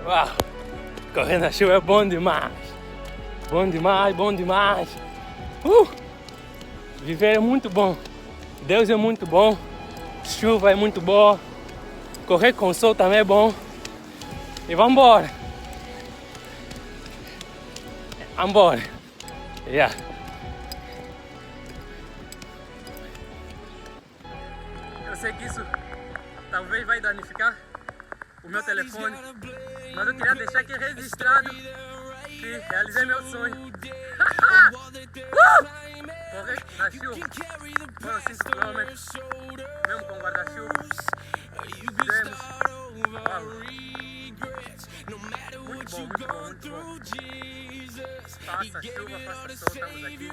Uau! Correr na chuva é bom demais! Bom demais, bom demais! Viver é muito bom! Deus é muito bom! Chuva é muito boa! Correr com o sol também é bom! E vambora! Vambora! Yeah. Eu sei que isso talvez vai danificar o meu telefone, mas eu queria deixar aqui registrado que realizei meu sonho. Correr na chuva, foram 5 km, mesmo com guarda-chuva. Fizemos. Muito bom, muito bom, muito bom. Faça chuva, faça sol, estamos aqui.